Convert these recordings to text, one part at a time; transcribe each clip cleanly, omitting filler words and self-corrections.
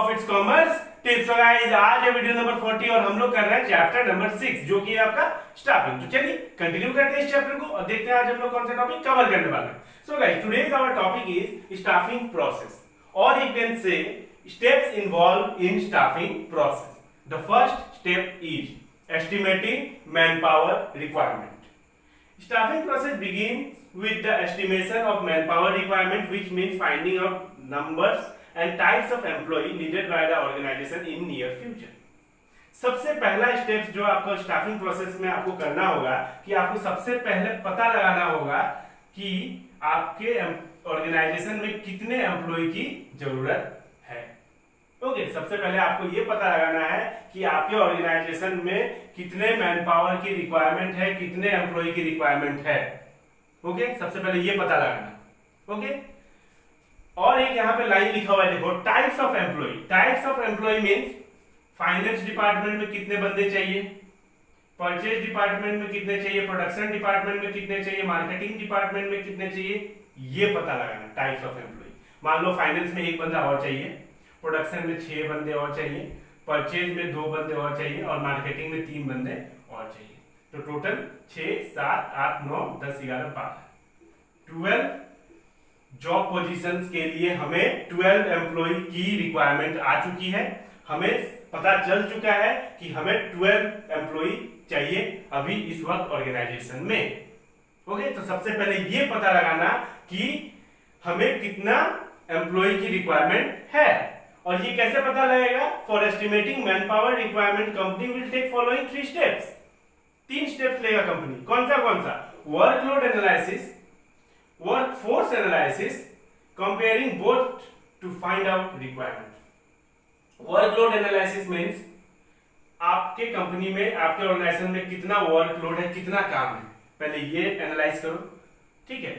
Of its commerce tips. Guys आज है video number 40 और हम लोग कर रहे हैं चैप्टर नंबर 6 जो कि है आपका स्टाफिंग। तो चलिए कंटिन्यू करते हैं इस चैप्टर को और देखते हैं आज हम लोग कौन सा टॉपिक कवर करने वाले हैं। So guys today's our topic is staffing process और you can say steps involve in staffing process. The first step is estimating manpower requirement. Staffing process begins with the estimation of manpower requirement, which means finding out numbers and types of employee needed by the organization in near future. सबसे पहला step जो आपको staffing process में आपको करना होगा कि आपको सबसे पहले पता लगाना होगा कि आपके ऑर्गेनाइजेशन में कितने एम्प्लॉय की जरूरत है। ओके, सबसे पहले आपको ये पता लगाना है कि आपके ऑर्गेनाइजेशन में कितने मैन पावर की रिक्वायरमेंट है, कितने एम्प्लॉय की रिक्वायरमेंट है। ओके, सबसे पहले ये पता लगाना। ओके, और एक यहाँ पे लाइन लिखा हुआ है, देखो types of employ. Types of employ means finance department में कितने बंदे चाहिए, परचेज डिपार्टमेंट में कितने चाहिए, प्रोडक्शन डिपार्टमेंट में कितने चाहिए, मार्केटिंग डिपार्टमेंट में कितने चाहिए, ये पता लगाना टाइप्स ऑफ एम्प्लॉय। मान लो फाइनेंस में 1 बंदा और चाहिए, प्रोडक्शन में 6 बंदे और चाहिए, परचेज में 2 बंदे और चाहिए और मार्केटिंग में 3 बंदे और चाहिए। तो टोटल 6, 7, 8, 9, 10, 11, 12 जॉब पोजीशंस के लिए हमें 12 एम्प्लॉय की रिक्वायरमेंट आ चुकी है। हमें पता चल चुका है कि हमें 12 एम्प्लॉय चाहिए अभी इस वक्त ऑर्गेनाइजेशन में। ओके, तो सबसे पहले ये पता लगाना कि हमें कितना एम्प्लॉय की रिक्वायरमेंट है। और ये कैसे पता लगेगा? For estimating man power requirement company will take following 3 steps. 3 steps लेगा कंपनी। कौन सा? Workload analysis, workforce analysis, comparing both to find out requirement. Workload analysis means आपके कंपनी में, आपके ऑर्गेनाइजेशन में कितना वर्कलोड है, कितना काम है, पहले ये एनालाइज करो। ठीक है,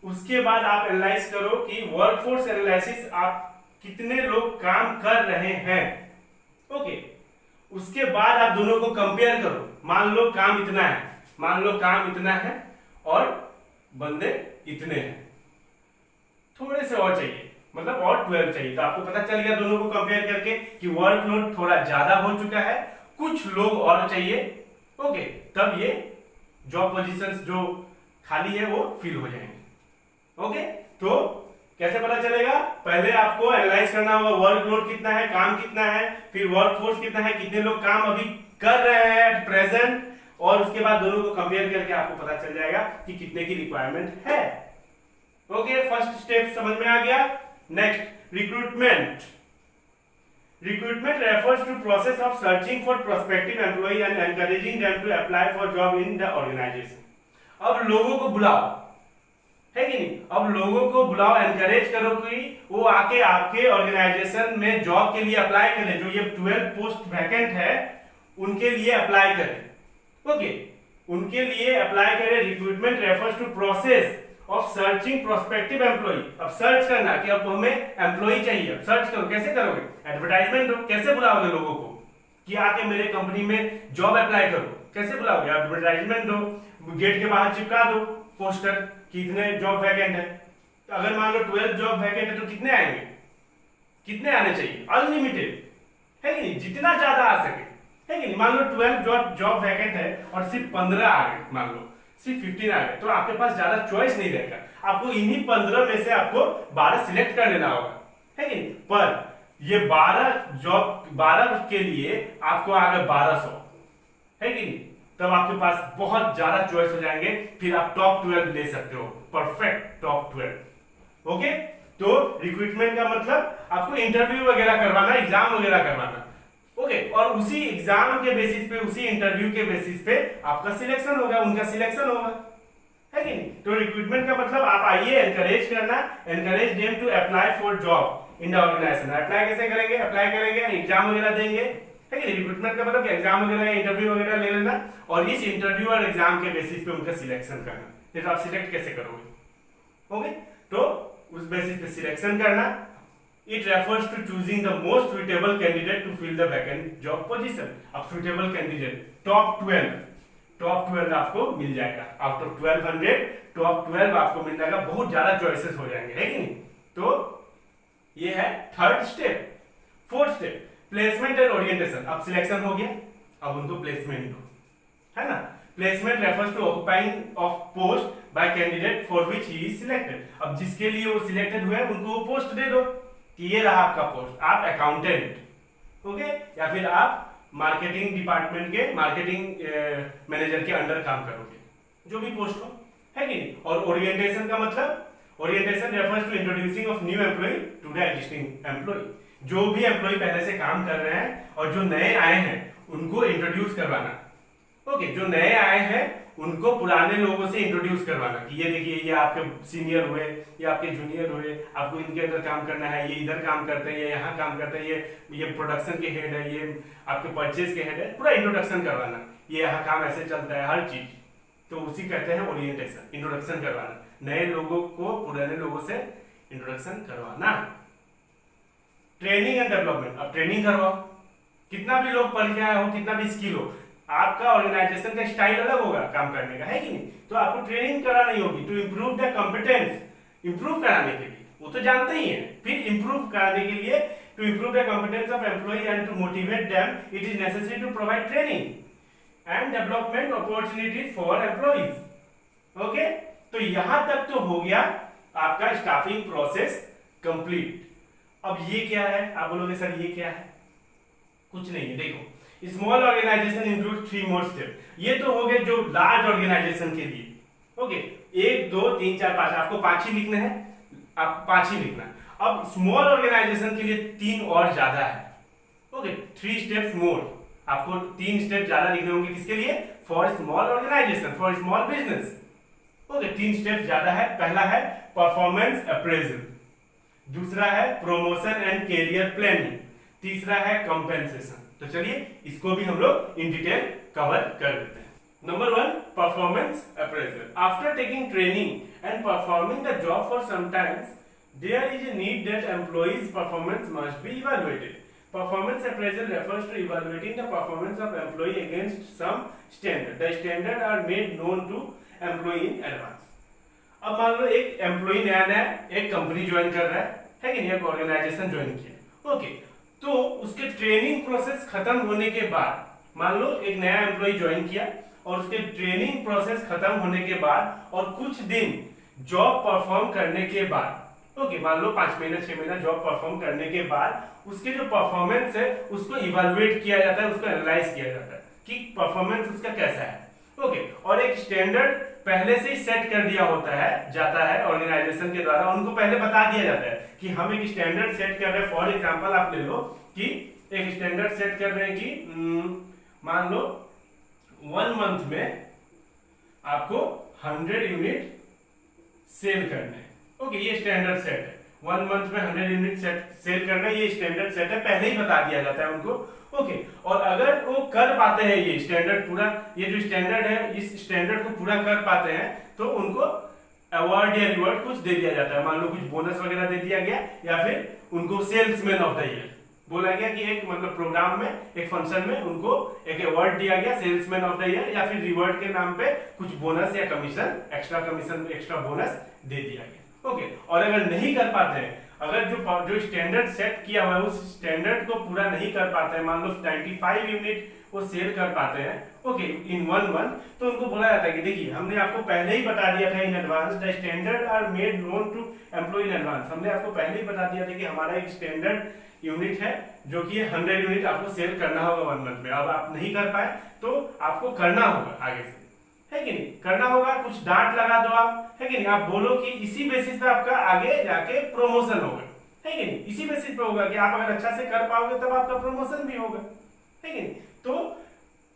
उसके बाद आप एनालाइज करो कि वर्कफोर्स एनालिसिस आप कितने लोग काम कर रहे हैं। ओके, उसके बाद आप दोनों को कंपेयर करो। मान लो काम इतना है और बंदे इतने हैं, थोड़े से और चाहिए, मतलब और 12 चाहिए। तो आपको पता चल गया दोनों को कंपेयर करके कि वर्कलोड थोड़ा ज्यादा हो चुका है, कुछ लोग और चाहिए। ओके, तब ये जॉब पोजीशंस जो खाली है वो फिल हो जाएंगे। ओके, तो कैसे पता चलेगा? पहले आपको एनालाइज करना होगा वर्कलोड कितना है, काम कितना है, फिर वर्कफोर्स कितना है, कितने लोग काम अभी कर रहे हैं एट प्रेजेंट, और उसके बाद दोनों को कंपेयर करके आपको पता चल जाएगा कि कितने की रिक्वायरमेंट है। ओके, फर्स्ट स्टेप समझ में आ गया। Next, recruitment. Recruitment refers to process of searching for prospective employ and encouraging them to apply for job in the organisation. अब लोगों को बुलाओ, है कि नहीं? अब लोगों को बुलाओ, एनकरेज करो कि वो आके आपके ऑर्गेनाइजेशन में जॉब के लिए अप्लाई करें। जो ये 12 पोस्ट वैकेंट है उनके लिए अप्लाई करें। ओके, उनके लिए अप्लाई करें। Recruitment refers to process of searching prospective employ. अब सर्च करना कि अब हमें एम्प्लॉय चाहिए। अब सर्च करो, कैसे करोगे? एडवर्टाइजमेंट दो। कैसे बुलाओगे लोगों को कि आके मेरे कंपनी में जॉब अप्लाई करो? कैसे बुलाओगे? एडवर्टाइजमेंट दो, गेट के बाहर चिपका दो पोस्टर, कितने जॉब वैकेंट है। तो अगर मान लो 12 जॉब वैकेंट है तो कितने आएंगे? कितने आने चाहिए? अनलिमिटेड, है कि नहीं? जितना ज्यादा आ सके, है कि नहीं? मान लो 12 जॉब वैकेंट है और सिर्फ 15 आ गए, मान लो सिर्फ 15 आ गए, तो आपके पास ज्यादा चॉइस नहीं रहेगा। आपको इन्हीं 15 में से आपको 12 सिलेक्ट कर लेना होगा, है कि नहीं? पर ये 12 के लिए आपको आ गए 1200, है कि नहीं? तब आपके पास बहुत ज्यादा चॉइस हो जाएंगे, फिर आप टॉप 12 ले सकते हो, परफेक्ट टॉप 12। ओके, तो रिक्रूटमेंट का मतलब आपको इंटरव्यू वगैरह करवाना, एग्जाम वगैरह करवाना। ओके, और उसी एग्जाम के बेसिस पे, उसी इंटरव्यू के बेसिस पे आपका सिलेक्शन होगा, उनका सिलेक्शन होगा, है कि नहीं? तो रिक्रूटमेंट का मतलब आप आइए, एनकरेज करना, encourage them to apply for job in the organisation. Apply कैसे करेंगे? अप्लाई करेंगे, एग्जाम वगैरह देंगे, है कि रिक्रूटमेंट का मतलब एग्जाम वगैरह, इंटरव्यू वगैरह ले लेना और इस इंटरव्यू और एग्जाम के बेसिस पे उनका सिलेक्शन करना। फिर आप सिलेक्ट कैसे करोगे? ओके, तो उस बेसिस पे सिलेक्शन करना। It refers to choosing the most suitable candidate to fill the vacant job position. अब सुटेबल कैंडिडेट टॉप 12 आपको मिल जाएगा। आउट ऑफ 1200 टॉप 12 आपको मिल जाएगा। बहुत ज्यादा चॉइसेस हो जाएंगे, है कि नहीं? तो ये है third step. Fourth step placement and orientation. अब सिलेक्शन हो गया, अब उनको प्लेसमेंट दो, है ना। Placement refers to occupying of post by candidate for which he is selected. अब जिसके लिए वो सिलेक्टेड हुए उनको वो पोस्ट दे दो कि ये रहा आपका पोस्ट, आप अकाउंटेंट ओके, या फिर आप मार्केटिंग डिपार्टमेंट के मार्केटिंग मैनेजर के अंडर काम करोगे, जो भी पोस्ट हो, है कि नहीं। और ओरिएंटेशन का मतलब, orientation refers to introducing of new employ to the existing employ. जो भी एम्प्लॉय पहले से काम कर रहे हैं और जो नए आए हैं उनको इंट्रोड्यूस करवाना, ओके। जो नए आए हैं उनको पुराने लोगों से इंट्रोड्यूस करवाना कि ये देखिए ये आपके सीनियर हुए, ये आपके जूनियर हुए, आपको इनके अंदर काम करना है, ये इधर काम करते हैं, ये यहाँ काम करते हैं, ये प्रोडक्शन के हेड है, ये आपके परचेज के हेड है, पूरा इंट्रोडक्शन करवाना, ये यहाँ काम ऐसे चलता है, हर चीज। तो उसी कहते हैं ओरिएंटेशन, इंट्रोडक्शन करवाना, नए लोगों को पुराने लोगों से इंट्रोडक्शन करवाना। ट्रेनिंग एंड डेवलपमेंट, अब ट्रेनिंग करवाओ, कितना भी लोग पढ़ के आए हो, कितना भी स्किल हो, आपका ऑर्गेनाइजेशन का स्टाइल अलग होगा काम करने का, है कि नहीं। तो आपको ट्रेनिंग करानी होगी to improve the competence, improve कराने के लिए, वो तो जानते ही हैं। फिर इंप्रूव कराने के लिए to improve the competence of employ and to motivate them it is necessary to provide training and development opportunities for employees. ओके, तो यहां तक तो हो गया आपका स्टाफिंग प्रोसेस कंप्लीट। अब ये क्या है, आप बोलोगे सर ये क्या है, कुछ नहीं है। देखो, small organisation include 3 more step. ये तो हो गए जो लार्ज ऑर्गेनाइजेशन के लिए, ओके। 1 2 3 4 5, आपको 5 ही लिखने हैं, आप 5 ही लिखना। अब स्मॉल ऑर्गेनाइजेशन के लिए 3 और ज्यादा है, ओके। 3 स्टेप्स मोर, आपको 3 स्टेप ज्यादा लिखने होंगे, किसके लिए, for small organisation, for small business, okay. 3 step ज्यादा है। पहला है परफॉर्मेंस अप्रेजल, दूसरा है प्रमोशन एंड कैरियर प्लानिंग, तीसरा है कंपेंसेशन। तो चलिए इसको भी हम लोग इन डिटेल कवर कर देते हैं। Number 1, performance appraisal. After taking training and performing the job for some times, there is a need that employees' performance must be evaluated. Performance appraisal refers to evaluating the performance of employee against some standard. The standard are made known to employee in advance. अब मान लो एक employee नया नया एक company join कर रहा है कि नहीं, एक ऑर्गेनाइजेशन ज्वाइन किया, ओके। तो उसके ट्रेनिंग प्रोसेस खत्म होने के बाद, मान लो एक नया एम्प्लॉय ज्वाइन किया और उसके ट्रेनिंग प्रोसेस खत्म होने के बाद और कुछ दिन जॉब परफॉर्म करने के बाद, ओके, मान लो 5 महीना 6 महीना जॉब परफॉर्म करने के बाद उसके जो परफॉर्मेंस है उसको इवेलुएट किया जाता है, उसको एनालाइज किया जाता है कि परफॉर्मेंस उसका कैसा है, ओके। और एक स्टैंडर्ड पहले से ही सेट कर दिया होता है, जाता है ऑर्गेनाइजेशन के द्वारा, उनको पहले बता दिया जाता है कि हम एक स्टैंडर्ड सेट कर रहे हैं। फॉर एग्जांपल आप ले लो कि एक स्टैंडर्ड सेट कर रहे हैं कि मान लो 1 मंथ में आपको 100 यूनिट सेल करने हैं, ओके। ये स्टैंडर्ड सेट है, 1 मंथ में 100 यूनिट सेल करना, ये स्टैंडर्ड सेट है, पहले ही बता दिया जाता है उनको, ओके। और अगर वो कर पाते हैं ये स्टैंडर्ड पूरा, ये जो स्टैंडर्ड है इस स्टैंडर्ड को पूरा कर पाते हैं तो उनको अवार्ड या रिवॉर्ड कुछ दे दिया जाता है। मान लो कुछ बोनस वगैरह दे दिया गया, या फिर उनको सेल्समैन ऑफ द ईयर बोला गया कि एक मतलब प्रोग्राम में, एक फंक्शन में उनको एक अवार्ड दिया गया सेल्समैन ऑफ द ईयर, या फिर रिवॉर्ड के नाम पे कुछ बोनस या कमीशन, एक्स्ट्रा बोनस दे दिया गया, ओके। और अगर नहीं कर पाते हैं, अगर जो स्टैंडर्ड सेट किया हुआ है उस स्टैंडर्ड को पूरा नहीं कर पाते हैं, मान लो 95 यूनिट वो सेल कर पाते हैं, ओके, इन 1 मंथ, तो उनको बोला जाता है कि देखिए हमने आपको पहले ही बता दिया था in advance, the standard are made known to employ in advance. हमने आपको पहले ही बता दिया था कि हमारा एक स्टैंडर्ड यूनिट है जो कि 100 यूनिट आपको सेल करना होगा 1 मंथ में। अब आप नहीं कर पाए तो आपको करना होगा आगे से, है कि नहीं, करना होगा, कुछ डांट लगा दो आप, है कि नहीं, आप बोलो कि इसी बेसिस पे आपका आगे जाके प्रमोशन होगा, है कि नहीं, इसी बेसिस पे होगा कि आप अगर अच्छा से कर पाओगे तब आपका प्रमोशन भी होगा, है कि नहीं। तो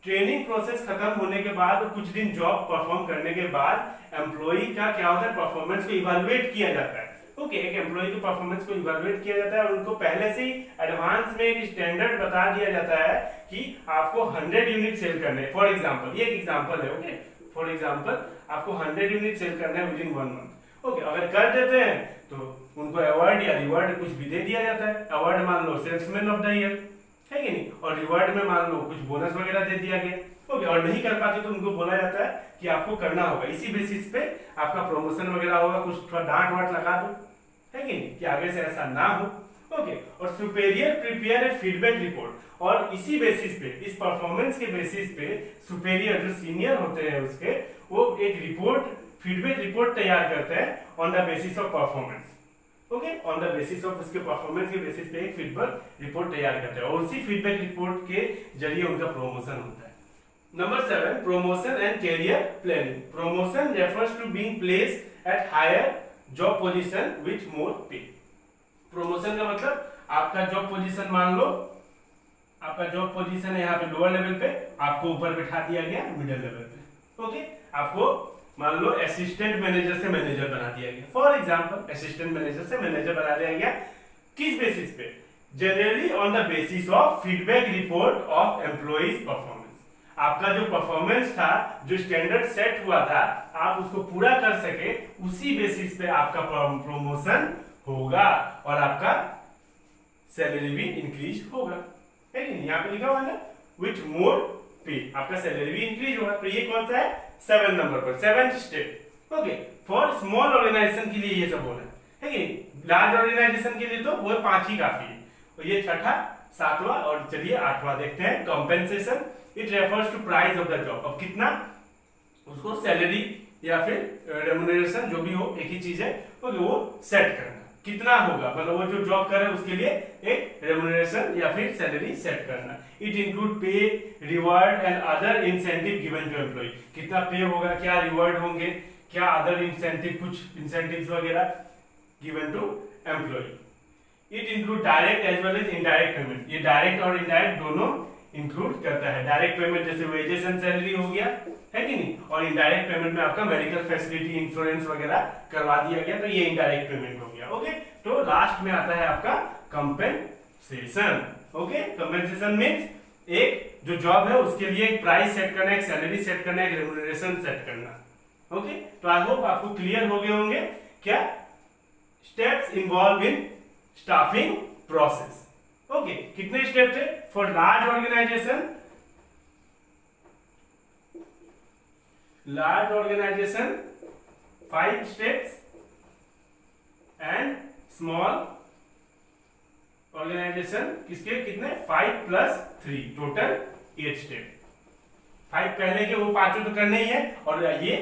ट्रेनिंग प्रोसेस खत्म होने के बाद और कुछ दिन जॉब परफॉर्म करने के बाद एम्प्लॉई का क्या होता है, परफॉर्मेंस को इवैल्यूएट किया जाता है, ओके। एक एम्प्लॉई के परफॉर्मेंस को इवैल्यूएट किया जाता है और उनको पहले से ही एडवांस में एक स्टैंडर्ड बता दिया जाता है कि आपको 100 यूनिट सेल करने, फॉर एग्जांपल, ये एक एग्जांपल है, ओके। फॉर एग्जांपल आपको 100 यूनिट सेल करना है विदिन 1 मंथ, ओके। अगर कर देते हैं तो उनको अवार्ड या रिवॉर्ड कुछ भी दे दिया जाता है। अवार्ड मान लो सेल्समैन ऑफ द ईयर, है कि नहीं, और रिवॉर्ड में मान लो कुछ बोनस वगैरह दे दिया गया, ओके। और नहीं कर पाते तो उनको बोला जाता है कि आपको करना होगा, इसी बेसिस पे आपका प्रमोशन वगैरह होगा, कुछ थोड़ा डांट वाट लगा दो, है कि नहीं, कि आगे से ऐसा ना हो, ओके। और superior prepare a feedback report, और इसी बेसिस पे, इस परफॉर्मेंस के बेसिस पे सुपेरियर जो सीनियर होते हैं उसके, वो एक रिपोर्ट, फीडबैक रिपोर्ट तैयार करते हैं on the basis of performance. Okay, on the basis of उसके परफॉर्मेंस के बेसिस पे एक फीडबैक रिपोर्ट तैयार करते हैं और उसी फीडबैक रिपोर्ट के जरिए उनका प्रमोशन होता है। Number 7, promotion and career planning. Promotion refers to being placed at higher job position with more pay. Promotion का मतलब आपका जॉब पोजीशन, मान लो आपका जॉब पोजीशन है यहाँ पे लोअर लेवल पे, आपको ऊपर बिठा दिया गया मिडिल लेवल पे। ओके, आपको मान लो असिस्टेंट मैनेजर से मैनेजर बना दिया गया। फॉर एग्जांपल असिस्टेंट मैनेजर से मैनेजर बना दिया गया, किस बेसिस पे? Generally on the basis of feedback report of employees performance. आपका जो परफॉर्मेंस था, जो स्टैंडर्ड सेट हुआ था, आप उसको पूरा कर सके, उसी बेसिस पे आपका प्रमोशन होगा और आपका सैलरी भी इंक्रीज होगा, है कि नहीं? यहाँ पे लिखा हुआ है ना, विथ मोर पे, आपका सैलरी भी इंक्रीज होगा। तो ये कौन सा है? 7 नंबर पर, 7th स्टेप। ओके, फॉर स्मॉल ऑर्गेनाइजेशन के लिए ये सब होना है कि लार्ज ऑर्गेनाइजेशन के लिए तो वो 5 ही काफी है। तो ये छठा, 7वां और चलिए 8वां देखते हैं। Compensation, it refers to price of the job. अब कितना उसको सैलरी या फिर रेम्युनरेशन जो भी हो, एक ही चीज है, वो सेट करना, कितना होगा, मतलब वो जो जॉब कर रहे हैं उसके लिए एक रेम्युनरेशन या फिर सैलरी सेट करना। It include pay, reward and other incentive given to employ. कितना पे होगा, क्या रिवार्ड होंगे, क्या अदर इंसेंटिव, कुछ इंसेंटिव्स वगैरह given to employ. It include direct as well as indirect payment. ये डायरेक्ट और इनडायरेक्ट दोनों इंक्लूड करता है। डायरेक्ट पेमेंट जैसे वेजेस एंड सैलरी हो गया, है कि नहीं, और इनडायरेक्ट पेमेंट में आपका मेडिकल फैसिलिटी, इंश्योरेंस वगैरह करवा दिया गया, तो ये इनडायरेक्ट पेमेंट हो गया। ओके, तो लास्ट में आता है आपका कंपेंसेशन। ओके, कंपेंसेशन मींस एक जो जॉब है उसके लिए एक प्राइस सेट करना, एक सैलरी सेट करना, एक रेम्युनरेशन सेट करना। ओके, तो आई होप आपको क्लियर हो गए होंगे क्या steps involve in staffing process. Okay, कितने स्टेप थे for large organisation? Large organisation 5 steps and small organisation किसके कितने? 5 + 3, टोटल 8 स्टेप। 5 पहले के, वो 5 तो करने ही है, और ये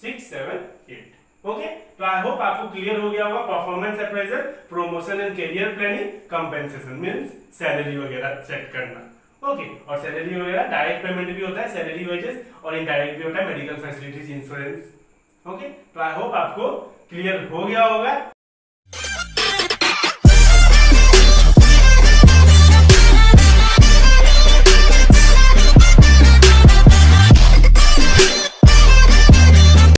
6, 7, 8। ओके, तो आई होप आपको क्लियर हो गया होगा performance appraisal, promotion and career planning, compensation means salary वगैरह सेट करना। ओके, और सैलरी वगैरह डायरेक्ट पेमेंट भी होता है, सैलरी वेजेस, और इनडायरेक्ट भी होता है, मेडिकल फैसिलिटीज, इंश्योरेंस। ओके, तो आई होप आपको क्लियर हो गया होगा।